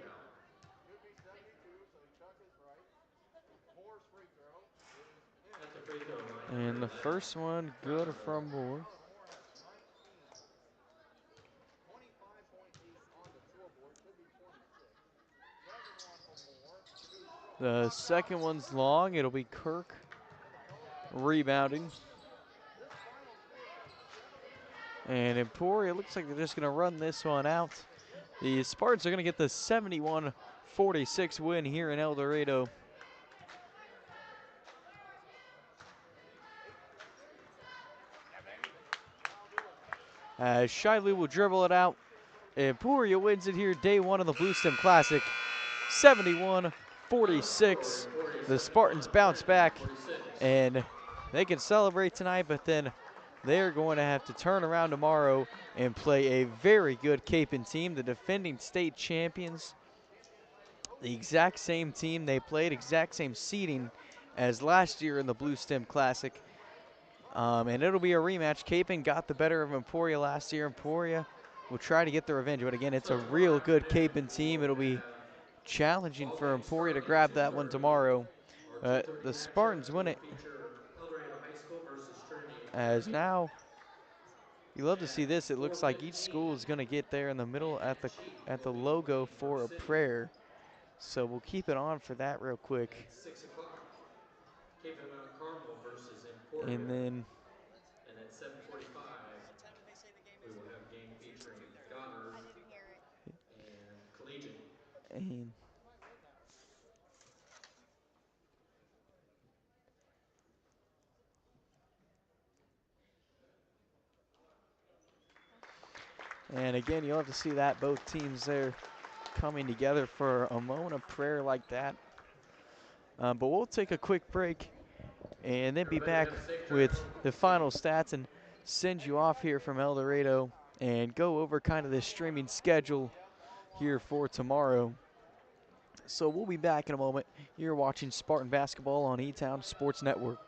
B: foul. At the free throw line.
A: And the first one good from Moore. The second one's long. It'll be Kirk rebounding. And Emporia looks like they're just going to run this one out. The Spartans are going to get the 71-46 win here in El Dorado. As Shiley will dribble it out. Emporia wins it here day 1 of the Bluestem Classic. 71-46. The Spartans bounce back, and they can celebrate tonight, but then they're going to have to turn around tomorrow and play a very good Capon team, the defending state champions. The exact same team they played, exact same seeding as last year in the Bluestem Classic. And it'll be a rematch. Capen got the better of Emporia last year. Emporia will try to get the revenge. But again, it's
B: So
A: a
B: tomorrow
A: real good
B: afternoon,
A: Capen team.
B: we'll
A: It'll be
B: have
A: challenging
B: ball
A: for
B: games
A: Emporia to
B: starting at
A: grab that one
B: 2:30.
A: tomorrow.
B: Our 2:30
A: The
B: matchup
A: Spartans win
B: will
A: it,
B: feature El Dorado High School versus Trinity
A: as
B: Academy.
A: now you love to see
B: At
A: this. It looks like each
B: 4:15
A: school is going to get there in the middle
B: and
A: at the
B: Cheek
A: at
B: will
A: the
B: be
A: logo
B: playing
A: for
B: North
A: a
B: City.
A: prayer. So we'll keep it on for that real quick.
B: At 6 o'clock, Cape and Mount Carmel versus
A: And
B: Emporia.
A: then
B: And at 7:45, we will have a game featuring Goddard and Collegiate.
A: and and again, you'll have to see that both teams there coming together for a moment of prayer like that. But we'll take a quick break and then be
B: Everybody
A: back
B: have a safe drive
A: with
B: home.
A: the
B: See you.
A: final stats and send you off here from El Dorado and go over kind of the streaming schedule here for tomorrow. So we'll be back in a moment. You're watching Spartan Basketball on E-Town Sports Network.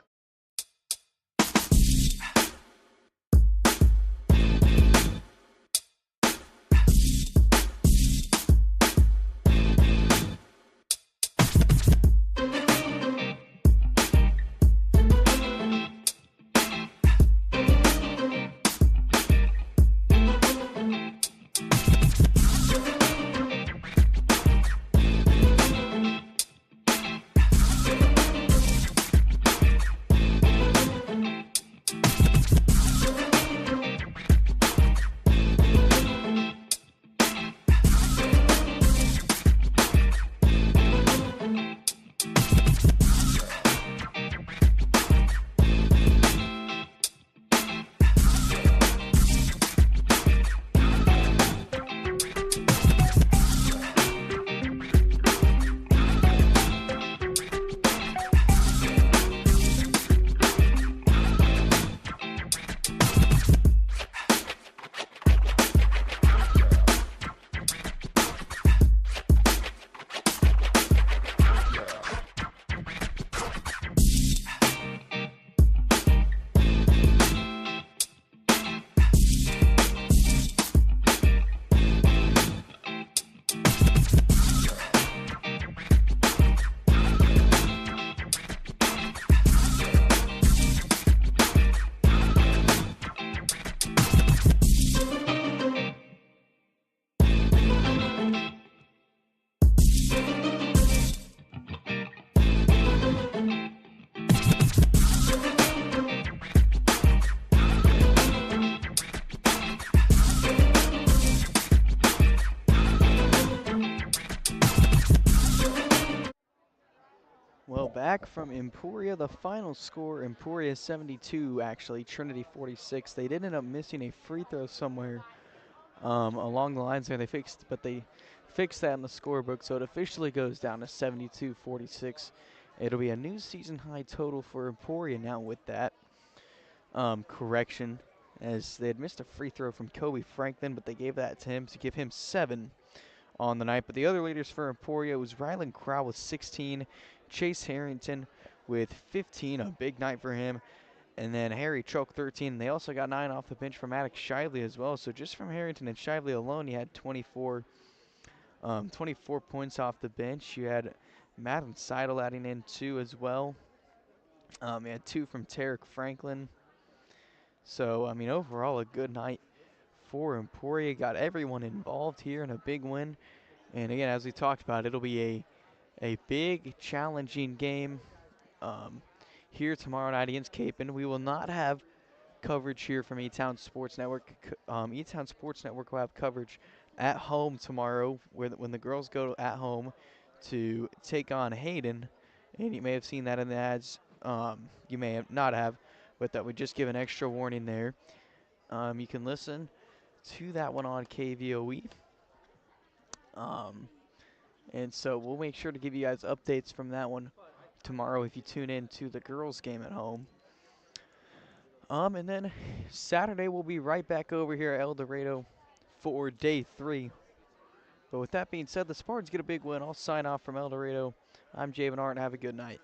A: Well, back from Emporia, the final score, Emporia 72, actually, Trinity 46. They did end up missing a free throw somewhere along the lines there. But they fixed that in the scorebook, so it officially goes down to 72-46. It'll be a new season high total for Emporia now with that correction, as they had missed a free throw from Kobe Franklin, but they gave that to him to give him 7 on the night. But the other leaders for Emporia was Rylan Crow with 16, Chase Harrington with 15, a big night for him, and then Harry Choke 13. And they also got 9 off the bench from Maddox Shively as well. So just from Harrington and Shively alone, you had 24 points off the bench. You had Madden Seidel adding in 2 as well. You had 2 from Tarek Franklin. So, I mean, overall, a good night for Emporia. Got everyone involved here in a big win. And again, as we talked about, it'll be a big, challenging game here tomorrow night against Capen. We will not have coverage here from E-Town Sports Network. E-Town Sports Network will have coverage at home tomorrow, when the girls go at home to take on Hayden. And you may have seen that in the ads. You may have not have, but that would just give an extra warning there. You can listen to that one on KVOE. And so we'll make sure to give you guys updates from that one tomorrow if you tune in to the girls' game at home. And then Saturday we'll be right back over here at El Dorado for day 3. But with that being said, the Spartans get a big win. I'll sign off from El Dorado. I'm Javen Hart, and have a good night.